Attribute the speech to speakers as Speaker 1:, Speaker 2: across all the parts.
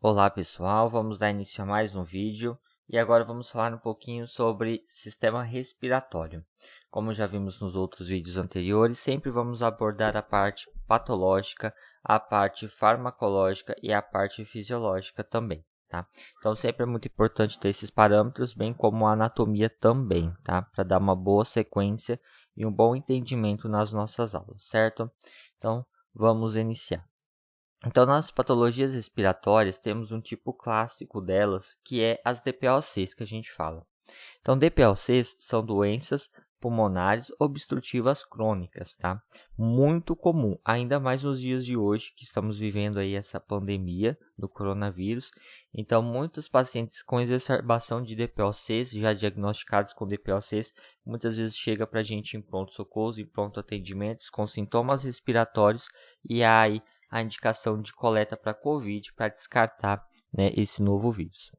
Speaker 1: Olá pessoal, vamos dar início a mais um vídeo e agora vamos falar um pouquinho sobre sistema respiratório. Como já vimos nos outros vídeos anteriores, sempre vamos abordar a parte patológica, a parte farmacológica e a parte fisiológica também, tá? Então sempre é muito importante ter esses parâmetros, bem como a anatomia também, tá? Para dar uma boa sequência e um bom entendimento nas nossas aulas, certo? Então vamos iniciar. Então, nas patologias respiratórias, temos um tipo clássico delas, que é as DPOCs, que a gente fala. Então, DPOCs são doenças pulmonares obstrutivas crônicas, tá? Muito comum, ainda mais nos dias de hoje, que estamos vivendo aí essa pandemia do coronavírus. Então, muitos pacientes com exacerbação de DPOCs, já diagnosticados com DPOCs, muitas vezes chega para a gente em pronto-socorro, em pronto-atendimentos, com sintomas respiratórios, e aí a indicação de coleta para COVID para descartar, né, esse novo vírus.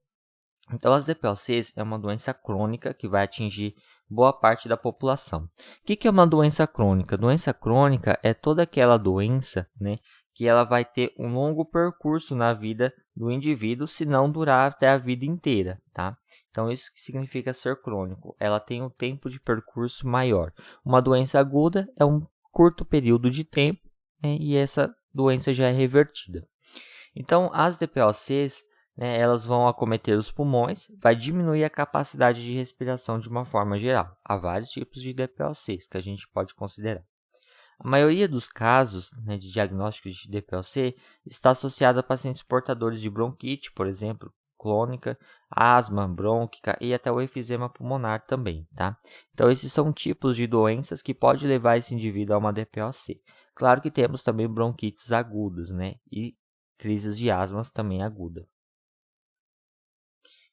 Speaker 1: Então, as DPOCs é uma doença crônica que vai atingir boa parte da população. O que é uma doença crônica? Doença crônica é toda aquela doença, né, que ela vai ter um longo percurso na vida do indivíduo, se não durar até a vida inteira, tá? Então, isso que significa ser crônico. Ela tem um tempo de percurso maior. Uma doença aguda é um curto período de tempo, né, e essa doença já é revertida. Então, as DPOCs, né, elas vão acometer os pulmões, vai diminuir a capacidade de respiração de uma forma geral. Há vários tipos de DPOCs que a gente pode considerar. A maioria dos casos, né, de diagnóstico de DPOC está associada a pacientes portadores de bronquite, por exemplo, crônica, asma brônquica e até o efizema pulmonar também, tá? Então, esses são tipos de doenças que podem levar esse indivíduo a uma DPOC. Claro que temos também bronquites agudas, né? E crises de asmas também aguda.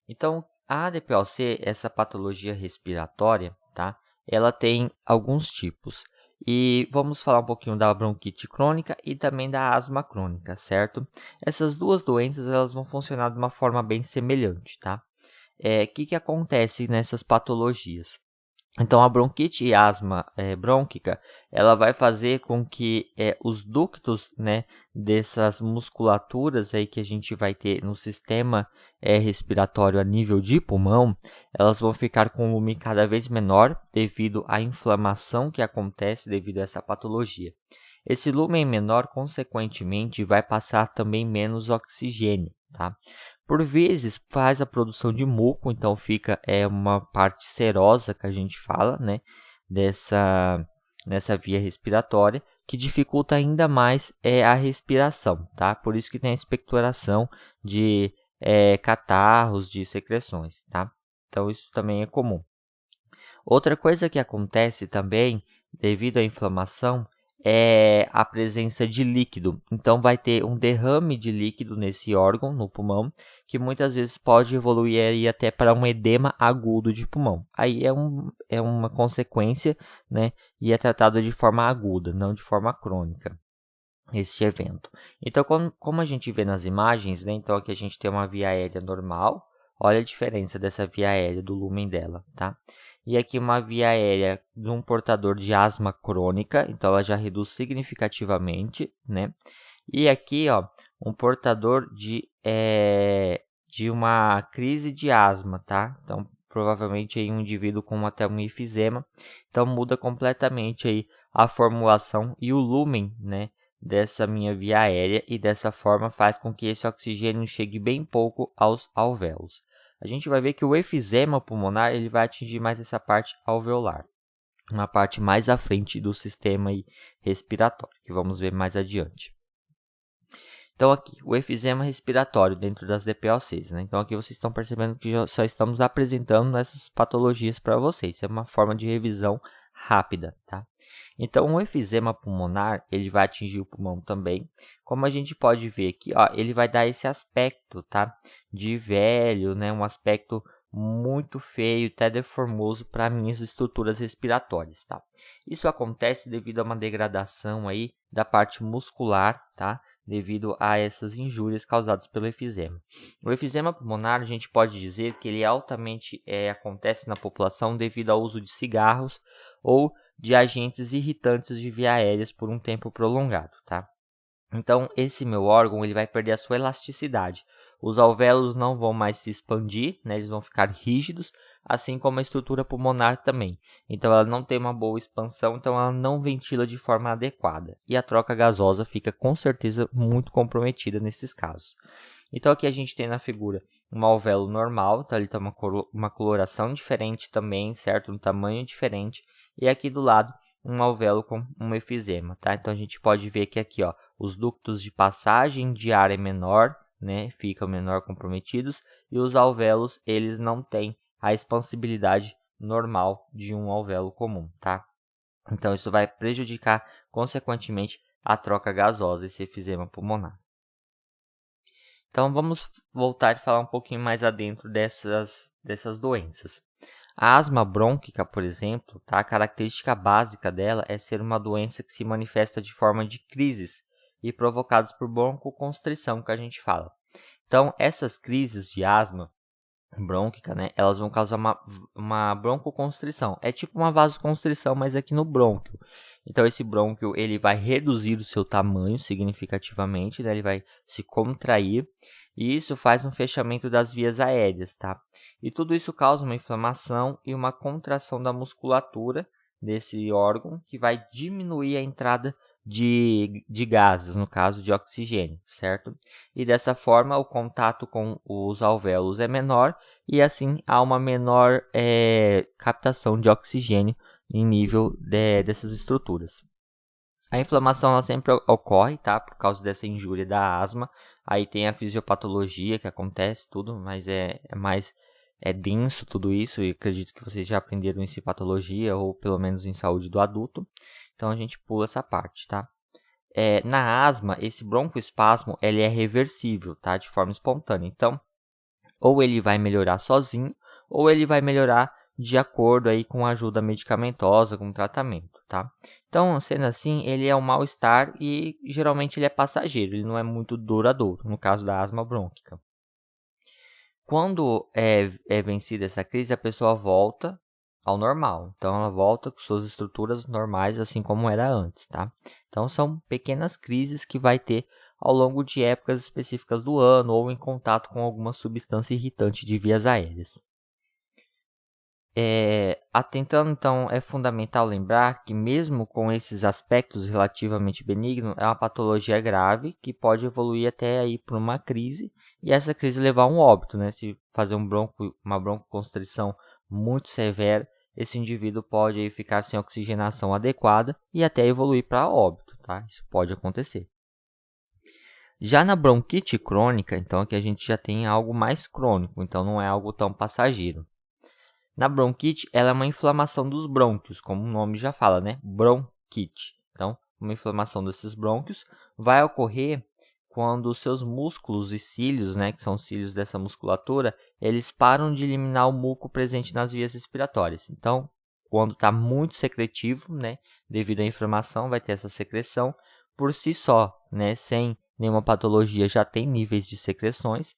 Speaker 1: Então, a DPOC, essa patologia respiratória, tá? Ela tem alguns tipos. E vamos falar um pouquinho da bronquite crônica e também da asma crônica, certo? Essas duas doenças, elas vão funcionar de uma forma bem semelhante, tá? Que acontece nessas patologias? Então, a bronquite e asma brônquica, ela vai fazer com que os ductos, né, dessas musculaturas aí que a gente vai ter no sistema respiratório a nível de pulmão, elas vão ficar com um volume cada vez menor devido à inflamação que acontece devido a essa patologia. Esse lumen menor, consequentemente, vai passar também menos oxigênio, tá? Por vezes faz a produção de muco, então fica uma parte serosa que a gente fala, né, nessa via respiratória, que dificulta ainda mais a respiração, tá? Por isso que tem a expectoração de catarros, de secreções, tá? Então isso também é comum. Outra coisa que acontece também, devido à inflamação, é a presença de líquido. Então, vai ter um derrame de líquido nesse órgão, no pulmão, que muitas vezes pode evoluir aí até para um edema agudo de pulmão. Aí é uma consequência, né, e é tratado de forma aguda, não de forma crônica, este evento. Então, como a gente vê nas imagens, né, então aqui a gente tem uma via aérea normal. Olha a diferença dessa via aérea, do lumen dela, tá? E aqui uma via aérea de um portador de asma crônica, então ela já reduz significativamente, né? E aqui, ó, um portador de uma crise de asma, tá? Então, provavelmente aí um indivíduo com até um efizema. Então, muda completamente aí a formulação e o lumen, né, dessa minha via aérea, e dessa forma faz com que esse oxigênio chegue bem pouco aos alvéolos. A gente vai ver que o efizema pulmonar ele vai atingir mais essa parte alveolar, uma parte mais à frente do sistema aí respiratório, que vamos ver mais adiante. Então aqui, o efizema respiratório dentro das DPOCs, né? Então aqui vocês estão percebendo que só estamos apresentando essas patologias para vocês. Isso é uma forma de revisão rápida, tá? Então o efizema pulmonar, ele vai atingir o pulmão também. Como a gente pode ver aqui, ó, ele vai dar esse aspecto, tá? De velho, né? Um aspecto muito feio, até deformoso para minhas estruturas respiratórias, tá? Isso acontece devido a uma degradação aí da parte muscular, tá? Devido a essas injúrias causadas pelo efizema. O efizema pulmonar, a gente pode dizer que ele altamente acontece na população devido ao uso de cigarros ou de agentes irritantes de via aéreas por um tempo prolongado, tá? Então, esse meu órgão ele vai perder a sua elasticidade. Os alvéolos não vão mais se expandir, né? Eles vão ficar rígidos, assim como a estrutura pulmonar também. Então, ela não tem uma boa expansão, então ela não ventila de forma adequada. E a troca gasosa fica, com certeza, muito comprometida nesses casos. Então, aqui a gente tem na figura um alvéolo normal, então ele tem uma coloração diferente também, certo? Um tamanho diferente. E aqui do lado, um alvéolo com um efizema, tá? Então, a gente pode ver que aqui, ó, os ductos de passagem de ar é menor, né? Ficam menor comprometidos. E os alvéolos, eles não têm a expansibilidade normal de um alvéolo comum, tá? Então, isso vai prejudicar, consequentemente, a troca gasosa, esse efizema pulmonar. Então, vamos voltar e falar um pouquinho mais adentro dessas doenças. A asma brônquica, por exemplo, tá? A característica básica dela é ser uma doença que se manifesta de forma de crises e provocadas por broncoconstrição, que a gente fala. Então, essas crises de asma brônquica, né, elas vão causar uma broncoconstrição. É tipo uma vasoconstrição, mas aqui no brônquio. Então, esse brônquio ele vai reduzir o seu tamanho significativamente, né, ele vai se contrair, e isso faz um fechamento das vias aéreas, tá? E tudo isso causa uma inflamação e uma contração da musculatura desse órgão, que vai diminuir a entrada de gases, no caso de oxigênio, certo? E dessa forma, o contato com os alvéolos é menor e assim há uma menor captação de oxigênio em nível dessas estruturas. A inflamação ela sempre ocorre, tá? Por causa dessa injúria da asma. Aí tem a fisiopatologia que acontece, tudo, mas é mais denso tudo isso, e acredito que vocês já aprenderam em patologia ou pelo menos em saúde do adulto. Então a gente pula essa parte, tá? Na asma, esse broncoespasmo ele é reversível, tá? De forma espontânea. Então, ou ele vai melhorar sozinho, ou ele vai melhorar de acordo aí com a ajuda medicamentosa, com tratamento, tá? Então, sendo assim, ele é um mal-estar e geralmente ele é passageiro, ele não é muito duradouro, no caso da asma brônquica. Quando é vencida essa crise, a pessoa volta ao normal. Então, ela volta com suas estruturas normais, assim como era antes, tá? Então, são pequenas crises que vai ter ao longo de épocas específicas do ano ou em contato com alguma substância irritante de vias aéreas. Atentando, então, é fundamental lembrar que mesmo com esses aspectos relativamente benignos, é uma patologia grave que pode evoluir até aí para uma crise e essa crise levar a um óbito, né? Se fazer uma broncoconstrição muito severa, esse indivíduo pode aí ficar sem oxigenação adequada e até evoluir para óbito, tá? Isso pode acontecer. Já na bronquite crônica, então aqui a gente já tem algo mais crônico, então não é algo tão passageiro. Na bronquite, ela é uma inflamação dos brônquios, como o nome já fala, né? Bronquite. Então, uma inflamação desses brônquios vai ocorrer quando os seus músculos e cílios, né, que são os cílios dessa musculatura, eles param de eliminar o muco presente nas vias respiratórias. Então, quando está muito secretivo, né, devido à inflamação, vai ter essa secreção. Por si só, né, sem nenhuma patologia, já tem níveis de secreções.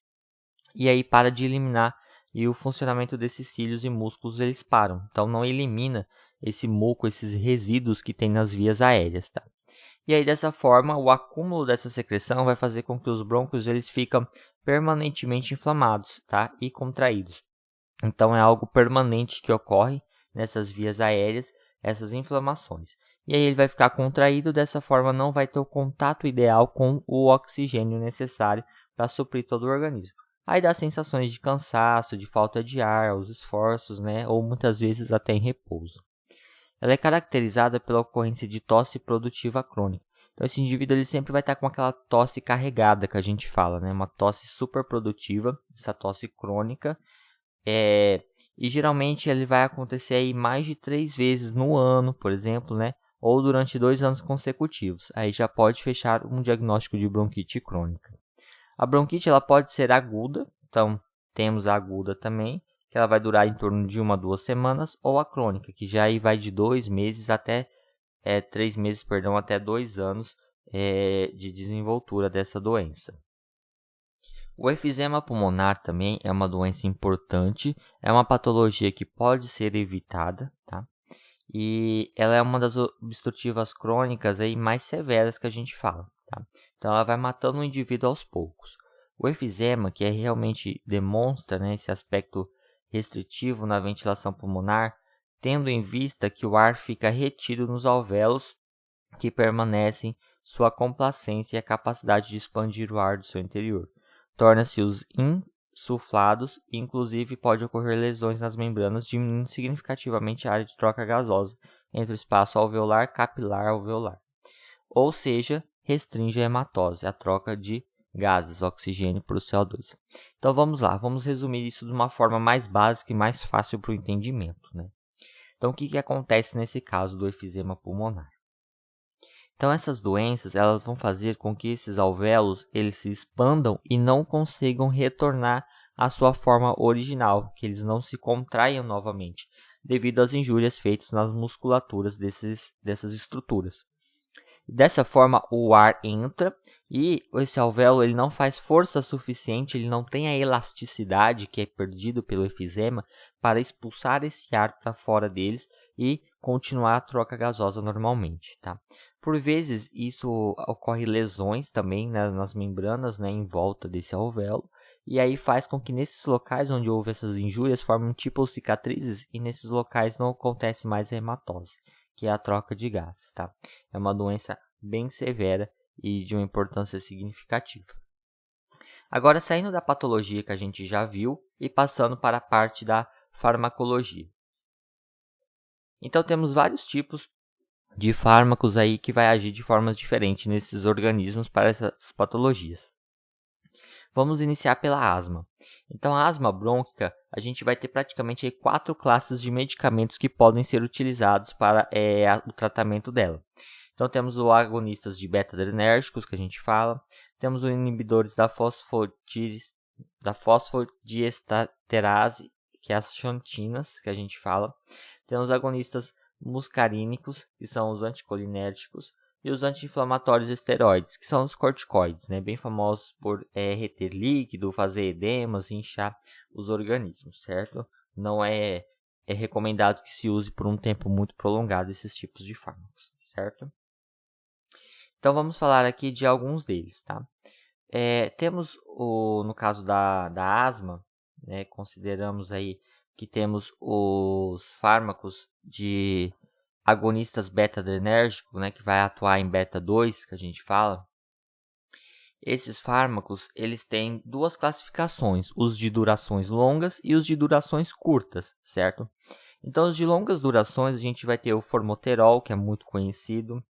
Speaker 1: E aí para de eliminar e o funcionamento desses cílios e músculos eles param. Então não elimina esse muco, esses resíduos que tem nas vias aéreas, tá? E aí dessa forma, o acúmulo dessa secreção vai fazer com que os brônquios eles ficam permanentemente inflamados, tá? E contraídos. Então é algo permanente que ocorre nessas vias aéreas, essas inflamações. E aí ele vai ficar contraído, dessa forma não vai ter o contato ideal com o oxigênio necessário para suprir todo o organismo. Aí dá sensações de cansaço, de falta de ar, aos esforços, né? Ou muitas vezes até em repouso. Ela é caracterizada pela ocorrência de tosse produtiva crônica. Então esse indivíduo ele sempre vai estar com aquela tosse carregada que a gente fala, né? Uma tosse super produtiva, essa tosse crônica. E geralmente ele vai acontecer aí mais de 3 vezes no ano, por exemplo, né? Ou durante 2 anos consecutivos. Aí já pode fechar um diagnóstico de bronquite crônica. A bronquite ela pode ser aguda, então temos a aguda também, que ela vai durar em torno de 1 a 2 semanas, ou a crônica, que já aí vai de 2 meses até 3 meses, perdão, até 2 anos de desenvoltura dessa doença. O efizema pulmonar também é uma doença importante, é uma patologia que pode ser evitada, tá? E ela é uma das obstrutivas crônicas aí mais severas que a gente fala, tá? Então ela vai matando o indivíduo aos poucos. O efizema, que realmente demonstra, né, esse aspecto restritivo na ventilação pulmonar, tendo em vista que o ar fica retido nos alvéolos que permanecem sua complacência e a capacidade de expandir o ar do seu interior. Torna-se os insuflados e inclusive pode ocorrer lesões nas membranas, diminuindo significativamente a área de troca gasosa entre o espaço alveolar capilar alveolar. Ou seja, restringe a hematose, a troca de gases, oxigênio para o CO2. Então vamos lá, vamos resumir isso de uma forma mais básica e mais fácil para o entendimento, né? Então o que acontece nesse caso do efizema pulmonar? Então essas doenças elas vão fazer com que esses alvéolos eles se expandam e não consigam retornar à sua forma original, que eles não se contraiam novamente, devido às injúrias feitas nas musculaturas dessas estruturas. Dessa forma, o ar entra e esse alvéolo ele não faz força suficiente, ele não tem a elasticidade que é perdido pelo efizema para expulsar esse ar para fora deles e continuar a troca gasosa normalmente, tá? Por vezes, isso ocorre lesões também, né, nas membranas, né, em volta desse alvéolo, e aí faz com que nesses locais onde houve essas injúrias formem tipo cicatrizes e nesses locais não acontece mais a hematose, que é a troca de gases, tá? É uma doença bem severa e de uma importância significativa. Agora, saindo da patologia que a gente já viu e passando para a parte da farmacologia. Então, temos vários tipos de fármacos aí que vai agir de formas diferentes nesses organismos para essas patologias. Vamos iniciar pela asma. Então, a asma brônquica, a gente vai ter praticamente 4 classes de medicamentos que podem ser utilizados para o tratamento dela. Então, temos os agonistas de beta-adrenérgicos, que a gente fala. Temos os inibidores da fosfodiesterase, que é as xantinas, que a gente fala. Temos os agonistas muscarínicos, que são os anticolinérgicos, e os anti-inflamatórios esteroides, que são os corticoides, né? Bem famosos por reter líquido, fazer edemas, inchar os organismos, certo? Não é recomendado que se use por um tempo muito prolongado esses tipos de fármacos, certo? Então, vamos falar aqui de alguns deles, tá? Temos, no caso da asma, né, consideramos aí que temos os fármacos de agonistas beta-adrenérgicos, né, que vai atuar em beta-2, que a gente fala. Esses fármacos, eles têm duas classificações, os de durações longas e os de durações curtas, certo? Então, os de longas durações, a gente vai ter o formoterol, que é muito conhecido,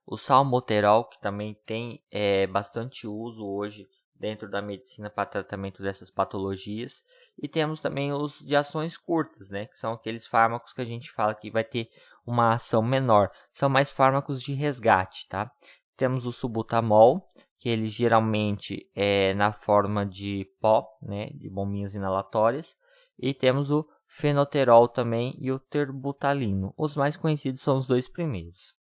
Speaker 1: o salmoterol, que também tem bastante uso hoje dentro da medicina para tratamento dessas patologias. E temos também os de ações curtas, né, que são aqueles fármacos que a gente fala que vai ter uma ação menor. São mais fármacos de resgate, tá? Temos o subutamol, que ele geralmente é na forma de pó, né, de bombinhas inalatórias. E temos o fenoterol também e o terbutalino. Os mais conhecidos são os dois primeiros.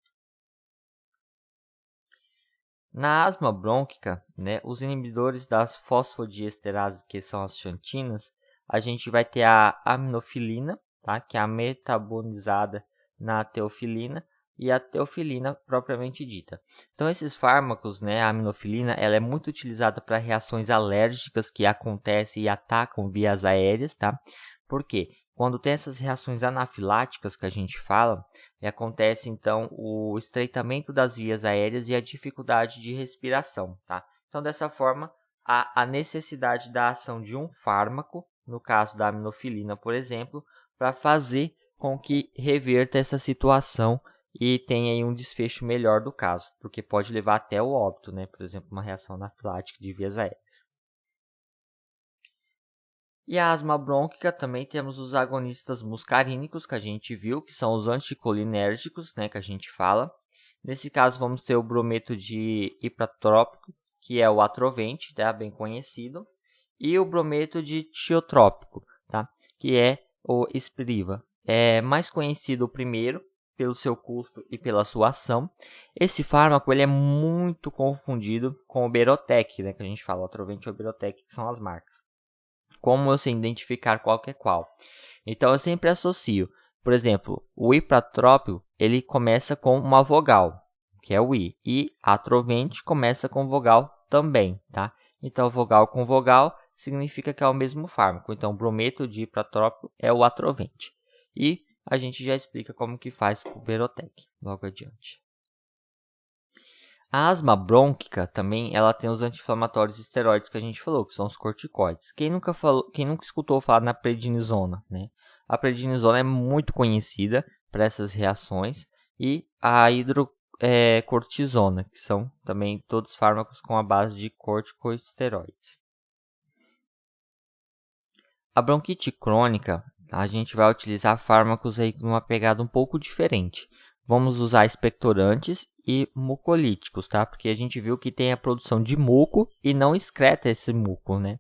Speaker 1: Na asma brônquica, né, os inibidores das fosfodiesterases, que são as xantinas, a gente vai ter a aminofilina, tá, que é a metabolizada na teofilina, e a teofilina propriamente dita. Então, esses fármacos, né, a aminofilina, ela é muito utilizada para reações alérgicas que acontecem e atacam vias aéreas, tá? Por quê? Quando tem essas reações anafiláticas que a gente fala, acontece então o estreitamento das vias aéreas e a dificuldade de respiração, tá? Então, dessa forma, há a necessidade da ação de um fármaco, no caso da aminofilina, por exemplo, para fazer com que reverta essa situação e tenha aí um desfecho melhor do caso, porque pode levar até o óbito, né? Por exemplo, uma reação anafilática de vias aéreas. E a asma brônquica também temos os agonistas muscarínicos, que a gente viu, que são os anticolinérgicos, né, que a gente fala. Nesse caso, vamos ter o brometo de hipratrópico, que é o atrovente, tá, bem conhecido, e o brometo de tiotrópico, tá, que é o Spiriva. É mais conhecido o primeiro, pelo seu custo e pela sua ação. Esse fármaco ele é muito confundido com o Berotec, né, que a gente fala, o atrovente e o Berotec, que são as marcas. Como eu sei identificar qual que é qual? Então, eu sempre associo. Por exemplo, o hipratrópico, ele começa com uma vogal, que é o I. E atrovente começa com vogal também, tá? Então, vogal com vogal significa que é o mesmo fármaco. Então, brometo de ipratrópico é o atrovente. E a gente já explica como que faz o Berotec logo adiante. A asma brônquica também, ela tem os anti-inflamatórios esteroides que a gente falou, que são os corticoides. Quem nunca escutou falar na prednisona, né? A prednisona é muito conhecida para essas reações e a hidrocortisona, que são também todos fármacos com a base de corticosteroides. A bronquite crônica, a gente vai utilizar fármacos aí com uma pegada um pouco diferente. Vamos usar expectorantes e mucolíticos, tá? Porque a gente viu que tem a produção de muco e não excreta esse muco, né?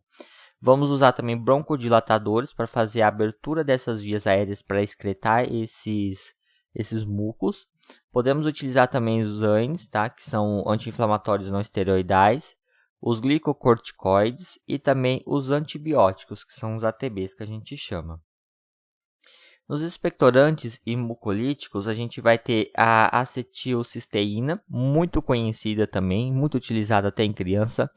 Speaker 1: Vamos usar também broncodilatadores para fazer a abertura dessas vias aéreas para excretar esses mucos. Podemos utilizar também os ANES, tá? Que são anti-inflamatórios não esteroidais, os glicocorticoides e também os antibióticos, que são os ATBs que a gente chama. Nos expectorantes e mucolíticos, a gente vai ter a acetilcisteína, muito conhecida também, muito utilizada até em criança.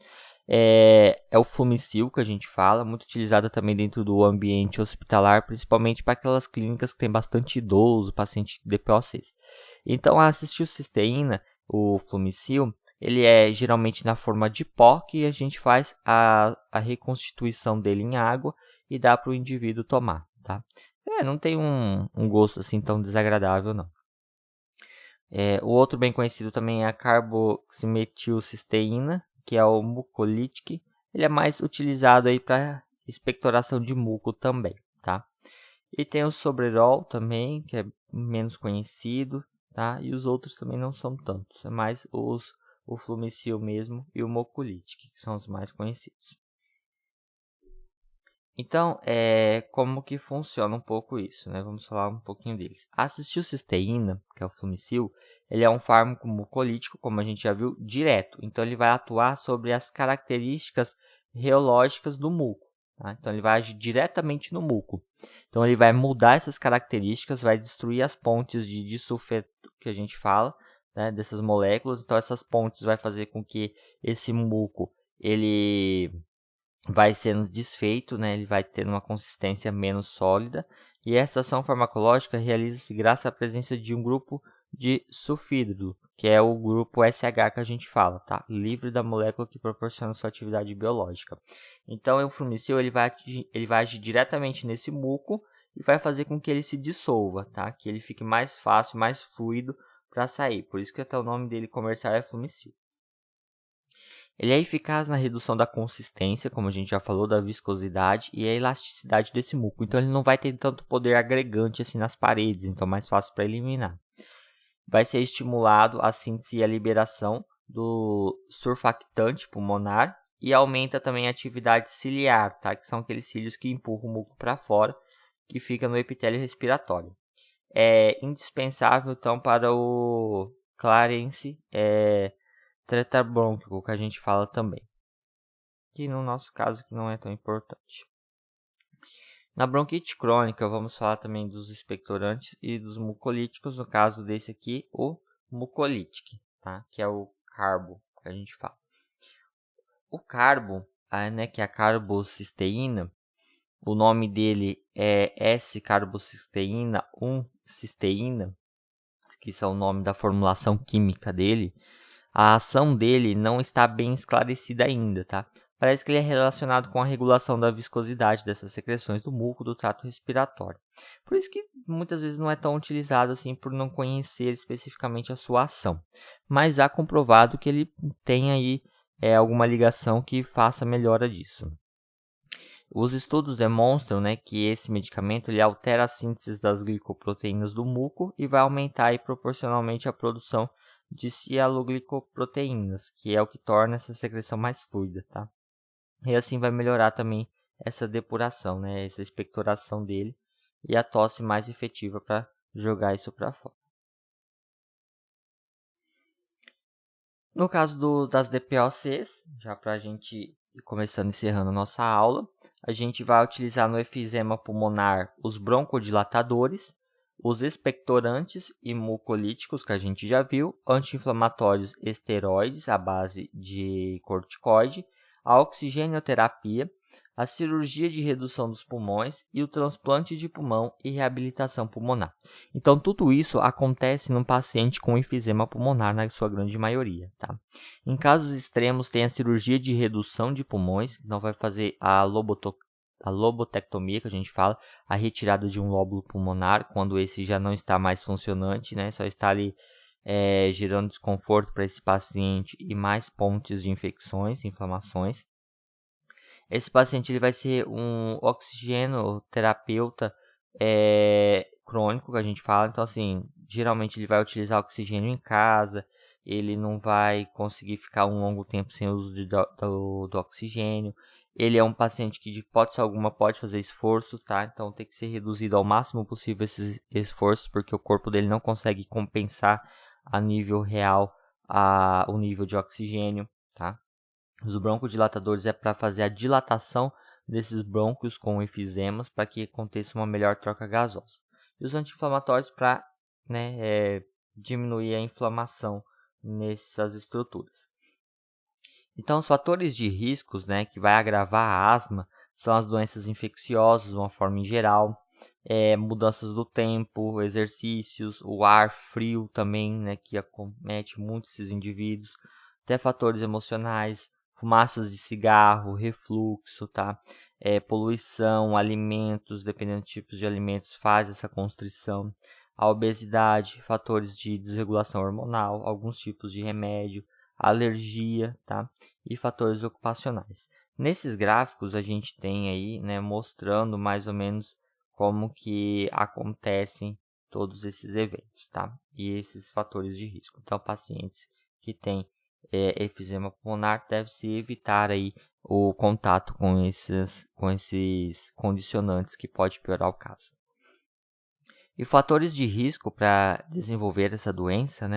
Speaker 1: É o Flumisil que a gente fala, muito utilizada também dentro do ambiente hospitalar, principalmente para aquelas clínicas que tem bastante idoso, paciente de DPOCs. Então, a acetilcisteína, o Flumisil, ele é geralmente na forma de pó, que a gente faz a reconstituição dele em água e dá para o indivíduo tomar, tá? Não tem um gosto assim tão desagradável, não. O outro bem conhecido também é a carboximetilcisteína, que é o mucolítico. Ele é mais utilizado aí para expectoração de muco também, tá? E tem o Sobrerol também, que é menos conhecido, tá? E os outros também não são tantos, é mais o Flumisil mesmo e o mucolítico, que são os mais conhecidos. Então, como que funciona um pouco isso, né? Vamos falar um pouquinho deles. A acetilcisteína, que é o Flumisil, ele é um fármaco mucolítico, como a gente já viu, direto. Então, ele vai atuar sobre as características reológicas do muco, tá? Então, ele vai agir diretamente no muco. Então, ele vai mudar essas características, vai destruir as pontes de disulfeto que a gente fala, né, dessas moléculas. Então, essas pontes vai fazer com que esse muco, ele vai sendo desfeito, né? Ele vai ter uma consistência menos sólida. E esta ação farmacológica realiza-se graças à presença de um grupo de sulfídrido, que é o grupo SH que a gente fala, tá? Livre da molécula que proporciona sua atividade biológica. Então, o Flumisil ele vai agir diretamente nesse muco e vai fazer com que ele se dissolva, tá? Que ele fique mais fácil, mais fluido para sair. Por isso que até o nome dele comercial é Flumisil. Ele é eficaz na redução da consistência, como a gente já falou, da viscosidade e a elasticidade desse muco. Então, ele não vai ter tanto poder agregante assim nas paredes, então é mais fácil para eliminar. Vai ser estimulado a síntese e a liberação do surfactante pulmonar e aumenta também a atividade ciliar, tá? Que são aqueles cílios que empurram o muco para fora, que fica no epitélio respiratório. É indispensável, então, para o Clarence tetrabrônquico, que a gente fala também, que no nosso caso que não é tão importante. Na bronquite crônica, vamos falar também dos expectorantes e dos mucolíticos, no caso desse aqui, o mucolítico, tá? Que é o carbo, que a gente fala. O carbo, né, que é a carbocisteína, o nome dele é S-carbocisteína, 1-cisteína, que são o nome da formulação química dele. A ação dele não está bem esclarecida ainda, tá? Parece que ele é relacionado com a regulação da viscosidade dessas secreções do muco do trato respiratório. Por isso que muitas vezes não é tão utilizado assim por não conhecer especificamente a sua ação. Mas há comprovado que ele tem aí alguma ligação que faça melhora disso. Os estudos demonstram, né, que esse medicamento ele altera a síntese das glicoproteínas do muco e vai aumentar aí, proporcionalmente a produção de cialoglicoproteínas, que é o que torna essa secreção mais fluida, tá? E assim vai melhorar também essa depuração, né, essa expectoração dele e a tosse mais efetiva para jogar isso para fora. No caso das DPOCs, já para a gente ir começando encerrando a nossa aula, a gente vai utilizar no efizema pulmonar os broncodilatadores, os expectorantes e mucolíticos, que a gente já viu, anti-inflamatórios esteroides à base de corticoide, a oxigenoterapia, a cirurgia de redução dos pulmões e o transplante de pulmão e reabilitação pulmonar. Então, tudo isso acontece num paciente com enfisema pulmonar, na sua grande maioria. Tá? Em casos extremos, tem a cirurgia de redução de pulmões, então vai fazer a lobotectomia, que a gente fala, a retirada de um lóbulo pulmonar, quando esse já não está mais funcionante, né? Só está ali gerando desconforto para esse paciente e mais pontes de infecções, inflamações. Esse paciente ele vai ser um oxigenoterapeuta crônico, que a gente fala. Então, assim, geralmente ele vai utilizar oxigênio em casa, ele não vai conseguir ficar um longo tempo sem o uso do oxigênio. Ele é um paciente que, de hipótese alguma, pode fazer esforço, tá? Então, tem que ser reduzido ao máximo possível esses esforços, porque o corpo dele não consegue compensar a nível real o nível de oxigênio, tá? Os broncodilatadores é para fazer a dilatação desses brônquios com enfisemas para que aconteça uma melhor troca gasosa. E os anti-inflamatórios para diminuir a inflamação nessas estruturas. Então, os fatores de riscos, que vai agravar a asma são as doenças infecciosas, de uma forma em geral, mudanças do tempo, exercícios, o ar frio também, que acomete muito esses indivíduos, até fatores emocionais, fumaças de cigarro, refluxo, tá? Poluição, alimentos, dependendo dos tipos de alimentos, faz essa constrição. A obesidade, fatores de desregulação hormonal, alguns tipos de remédio, alergia, tá? E fatores ocupacionais. Nesses gráficos a gente tem aí, mostrando mais ou menos como que acontecem todos esses eventos, tá? E esses fatores de risco. Então, pacientes que têm enfisema pulmonar, deve-se evitar aí o contato com esses condicionantes que pode piorar o caso. E fatores de risco para desenvolver essa doença,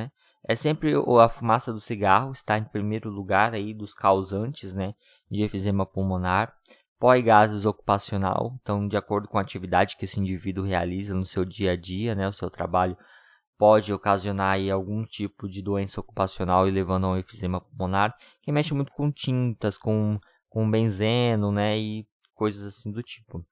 Speaker 1: é sempre a fumaça do cigarro, está em primeiro lugar aí dos causantes, de enfisema pulmonar. Pó e gases ocupacional, então de acordo com a atividade que esse indivíduo realiza no seu dia a dia, o seu trabalho, pode ocasionar aí algum tipo de doença ocupacional e levando ao enfisema pulmonar, que mexe muito com tintas, com benzeno, e coisas assim do tipo.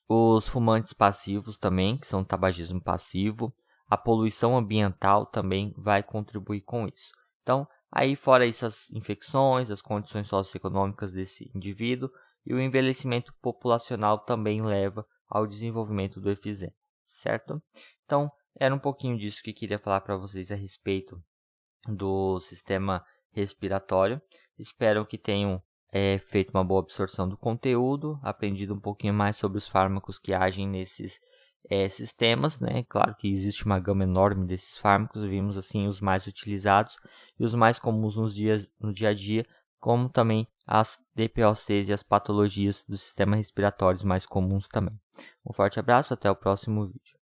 Speaker 1: Os fumantes passivos também, que são tabagismo passivo, a poluição ambiental também vai contribuir com isso. Então, aí fora isso, as infecções, as condições socioeconômicas desse indivíduo e o envelhecimento populacional também leva ao desenvolvimento do enfisema, certo? Então, era um pouquinho disso que queria falar para vocês a respeito do sistema respiratório. Espero que tenham feito uma boa absorção do conteúdo, aprendido um pouquinho mais sobre os fármacos que agem nesses sistemas, Claro que existe uma gama enorme desses fármacos, vimos assim os mais utilizados e os mais comuns no dia a dia, como também as DPOCs e as patologias do sistema respiratório mais comuns também. Um forte abraço, até o próximo vídeo.